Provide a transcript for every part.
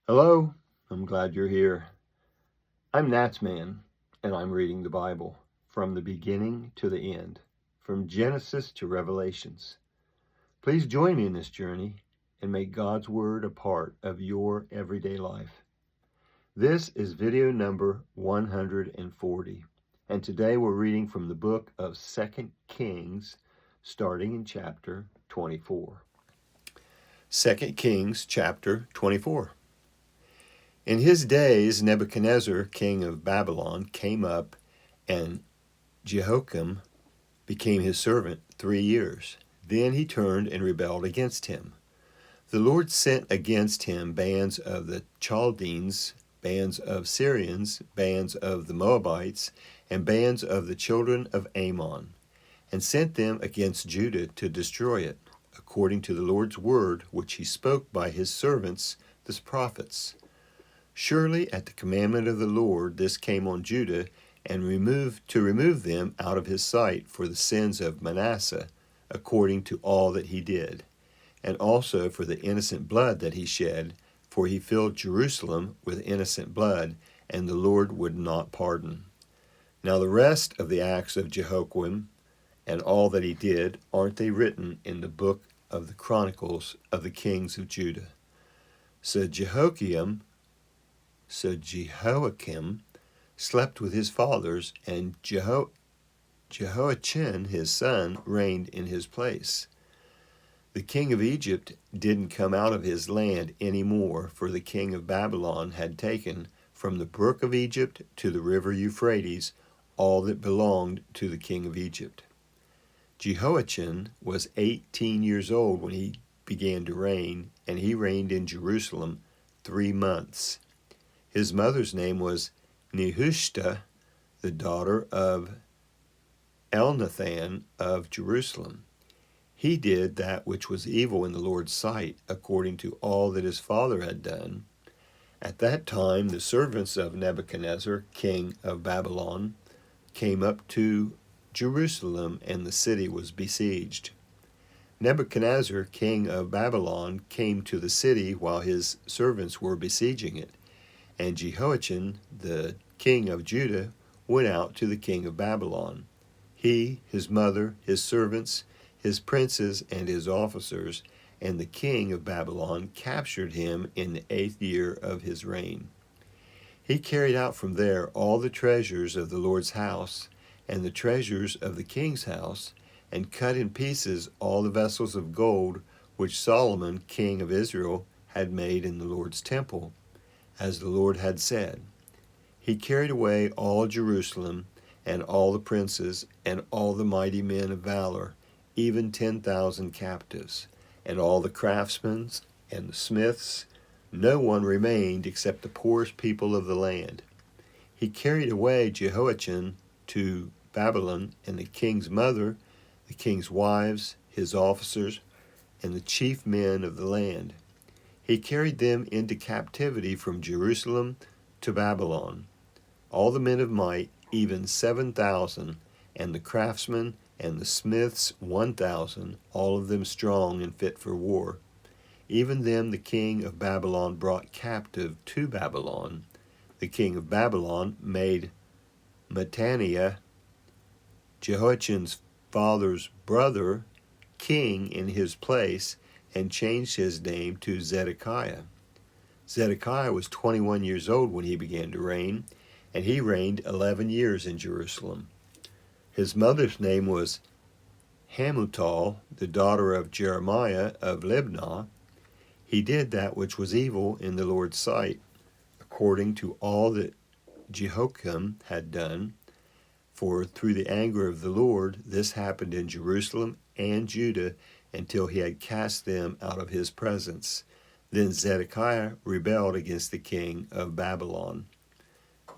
Hello, I'm glad you're here. I'm NatsMan, and I'm reading the Bible from the beginning to the end, from Genesis to Revelations. Please join me in this journey and make God's Word a part of your everyday life. This is video number 140, and today we're reading from the book of 2 Kings, starting in chapter 24. 2 Kings chapter 24. In his days, Nebuchadnezzar, king of Babylon, came up, and Jehoiakim became his servant 3 years. Then he turned and rebelled against him. The Lord sent against him bands of the Chaldeans, bands of Syrians, bands of the Moabites, and bands of the children of Ammon, and sent them against Judah to destroy it, according to the Lord's word which he spoke by his servants, the prophets. Surely at the commandment of the Lord this came on Judah, and remove them out of his sight for the sins of Manasseh, according to all that he did, and also for the innocent blood that he shed, for he filled Jerusalem with innocent blood, and the Lord would not pardon. Now the rest of the acts of Jehoiakim and all that he did, aren't they written in the book of the Chronicles of the kings of Judah? So Jehoiakim slept with his fathers, and Jehoiachin his son reigned in his place. The king of Egypt didn't come out of his land any more, for the king of Babylon had taken from the brook of Egypt to the river Euphrates all that belonged to the king of Egypt. Jehoiachin was 18 years old when he began to reign, and he reigned in Jerusalem 3 months. His mother's name was Nehushta, the daughter of Elnathan of Jerusalem. He did that which was evil in the Lord's sight, according to all that his father had done. At that time the servants of Nebuchadnezzar, king of Babylon, came up to Jerusalem, and the city was besieged. Nebuchadnezzar, king of Babylon, came to the city while his servants were besieging it. And Jehoiachin, the king of Judah, went out to the king of Babylon. He, his mother, his servants, his princes, and his officers, and the king of Babylon captured him in the 8th year of his reign. He carried out from there all the treasures of the Lord's house, and the treasures of the king's house, and cut in pieces all the vessels of gold which Solomon, king of Israel, had made in the Lord's temple, as the Lord had said. He carried away all Jerusalem, and all the princes, and all the mighty men of valor, even 10,000 captives, and all the craftsmen and the smiths. No one remained except the poorest people of the land. He carried away Jehoiachin to Babylon, and the king's mother, the king's wives, his officers, and the chief men of the land. He carried them into captivity from Jerusalem to Babylon. All the men of might, even 7,000, and the craftsmen and the smiths 1,000, all of them strong and fit for war. Even them the king of Babylon brought captive to Babylon. The king of Babylon made Mattaniah, Jehoiachin's father's brother, king in his place, and changed his name to Zedekiah. Zedekiah was 21 years old when he began to reign, and he reigned 11 years in Jerusalem. His mother's name was Hamutal, the daughter of Jeremiah of Libnah. He did that which was evil in the Lord's sight, according to all that Jehoiakim had done. For through the anger of the Lord, this happened in Jerusalem and Judah until he had cast them out of his presence. Then Zedekiah rebelled against the king of Babylon.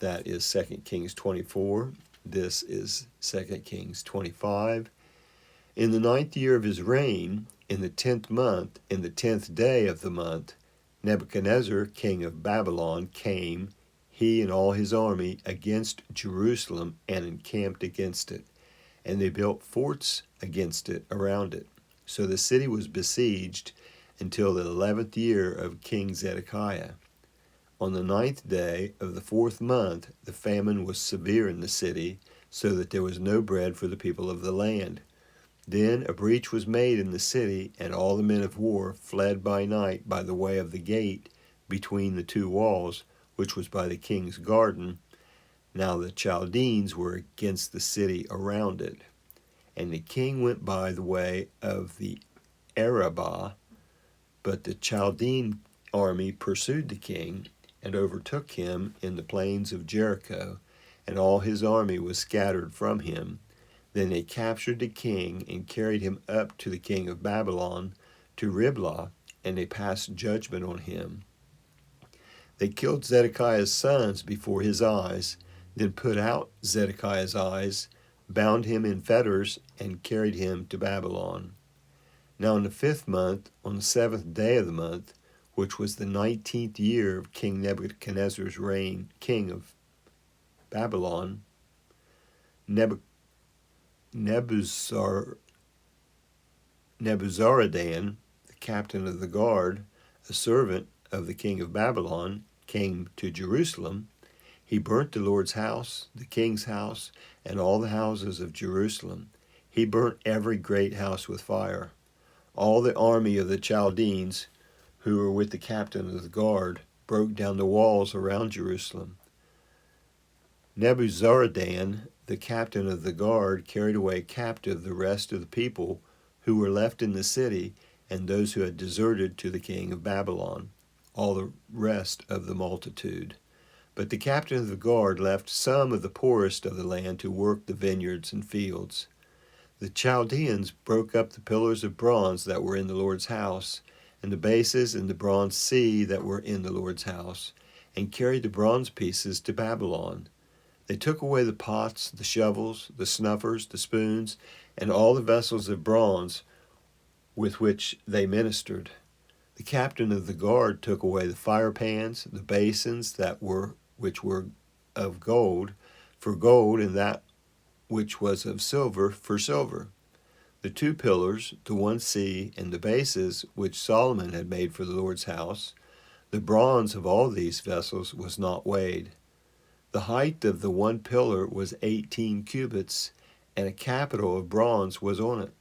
That is 2 Kings 24. This is 2 Kings 25. In the 9th year of his reign, in the 10th month, in the 10th day of the month, Nebuchadnezzar, king of Babylon, came, he and all his army, against Jerusalem and encamped against it. And they built forts against it, around it. So the city was besieged until the 11th year of King Zedekiah. On the 9th day of the 4th month, the famine was severe in the city, so that there was no bread for the people of the land. Then a breach was made in the city, and all the men of war fled by night by the way of the gate between the two walls, which was by the king's garden. Now the Chaldeans were against the city around it. And the king went by the way of the Arabah, but the Chaldean army pursued the king and overtook him in the plains of Jericho, and all his army was scattered from him. Then they captured the king and carried him up to the king of Babylon, to Riblah, and they passed judgment on him. They killed Zedekiah's sons before his eyes, then put out Zedekiah's eyes, bound him in fetters, and carried him to Babylon. Now in the 5th month, on the 7th day of the month, which was the 19th year of King Nebuchadnezzar's reign, king of Babylon, Nebuzaradan, the captain of the guard, a servant of the king of Babylon, came to Jerusalem. He burnt the Lord's house, the king's house, and all the houses of Jerusalem. He burnt every great house with fire. All the army of the Chaldeans, who were with the captain of the guard, broke down the walls around Jerusalem. Nebuzaradan, the captain of the guard, carried away captive the rest of the people who were left in the city, and those who had deserted to the king of Babylon, all the rest of the multitude. But the captain of the guard left some of the poorest of the land to work the vineyards and fields. The Chaldeans broke up the pillars of bronze that were in the Lord's house, and the bases and the bronze sea that were in the Lord's house, and carried the bronze pieces to Babylon. They took away the pots, the shovels, the snuffers, the spoons, and all the vessels of bronze with which they ministered. The captain of the guard took away the fire pans, the basins which were of gold for gold, and that which was of silver for silver. The 2 pillars, the one sea, and the bases which Solomon had made for the Lord's house, the bronze of all these vessels was not weighed. The height of the one pillar was 18 cubits, and a capital of bronze was on it.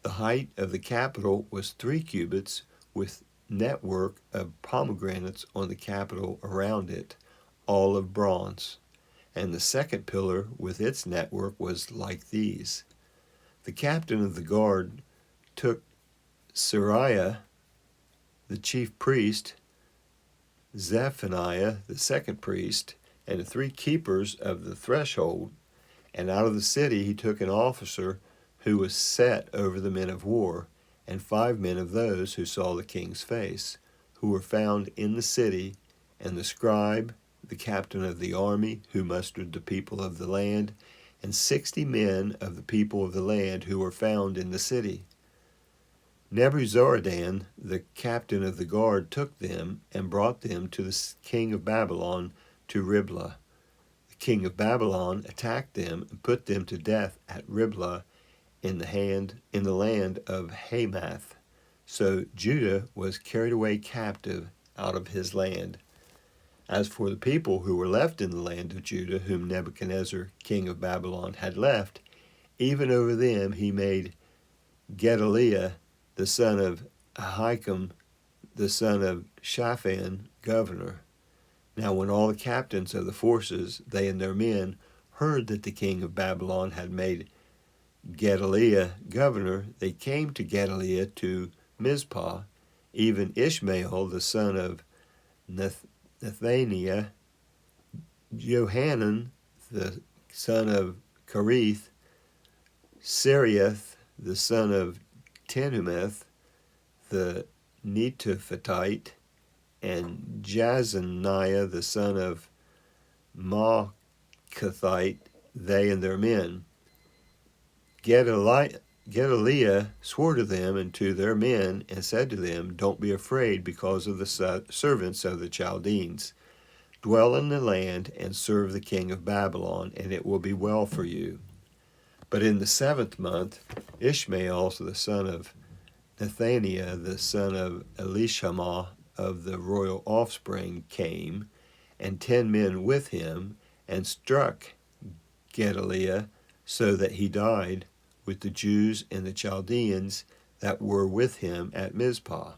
The height of the capital was 3 cubits, with network of pomegranates on the capital around it, all of bronze. And the second pillar with its network was like these. The captain of the guard took Seraiah, the chief priest, Zephaniah, the second priest, and the 3 keepers of the threshold, and out of the city he took an officer who was set over the men of war, and 5 men of those who saw the king's face, who were found in the city, and the scribe, the captain of the army, who mustered the people of the land, and 60 men of the people of the land who were found in the city. Nebuzaradan, the captain of the guard, took them and brought them to the king of Babylon, to Riblah. The king of Babylon attacked them and put them to death at Riblah in the land of Hamath. So Judah was carried away captive out of his land. As for the people who were left in the land of Judah, whom Nebuchadnezzar, king of Babylon, had left, even over them he made Gedaliah, the son of Ahikam, the son of Shaphan, governor. Now when all the captains of the forces, they and their men, heard that the king of Babylon had made Gedaliah governor, they came to Gedaliah to Mizpah. Even Ishmael, the son of Nethaniah, Johanan, the son of Kareth, Sariath, the son of Tenhumeth, the Netophathite, and Jazaniah, the son of Maacathite, they and their men. Gedaliah swore to them and to their men and said to them, "Don't be afraid because of the servants of the Chaldeans. Dwell in the land and serve the king of Babylon, and it will be well for you." But in the 7th month, Ishmael, the son of Nethaniah, the son of Elishama, of the royal offspring came, and 10 men with him, and struck Gedaliah so that he died, with the Jews and the Chaldeans that were with him at Mizpah.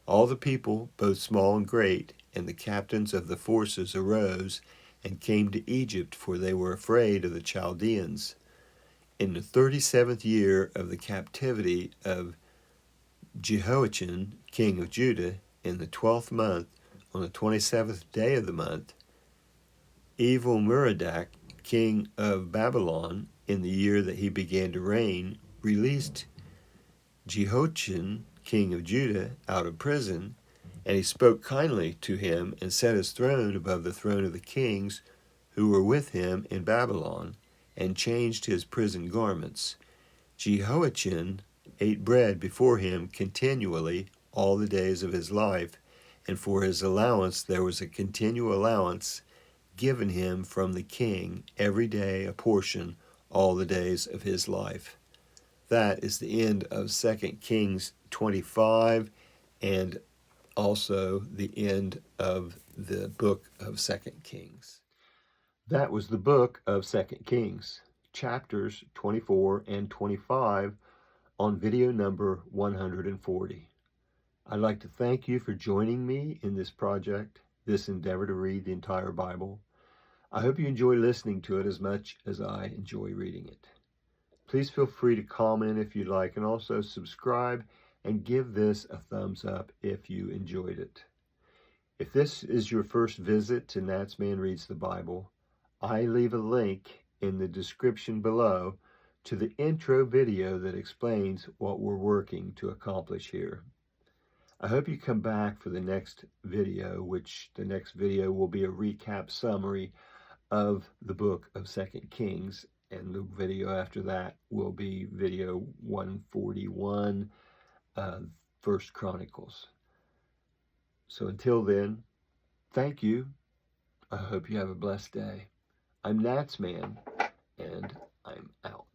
All the people, both small and great, and the captains of the forces arose and came to Egypt, for they were afraid of the Chaldeans. In the 37th year of the captivity of Jehoiachin, king of Judah, in the 12th month, on the 27th day of the month, Evil-Merodach, king of Babylon, in the year that he began to reign, released Jehoiachin, king of Judah, out of prison, and he spoke kindly to him and set his throne above the throne of the kings who were with him in Babylon, and changed his prison garments. Jehoiachin ate bread before him continually all the days of his life, and for his allowance there was a continual allowance given him from the king, every day a portion, all the days of his life. That is the end of 2 Kings 25, and also the end of the book of 2 Kings. That was the book of 2 Kings, chapters 24 and 25 on video number 140. I'd like to thank you for joining me in this project, this endeavor to read the entire Bible. I hope you enjoy listening to it as much as I enjoy reading it. Please feel free to comment if you'd like, and also subscribe and give this a thumbs up if you enjoyed it. If this is your first visit to NatsMan Reads the Bible, I leave a link in the description below to the intro video that explains what we're working to accomplish here. I hope you come back for the next video, which the next video will be a recap summary of the book of 2 Kings, and the video after that will be video 141, 1 Chronicles. So until then, thank you. I hope you have a blessed day. I'm NatsMan, and I'm out.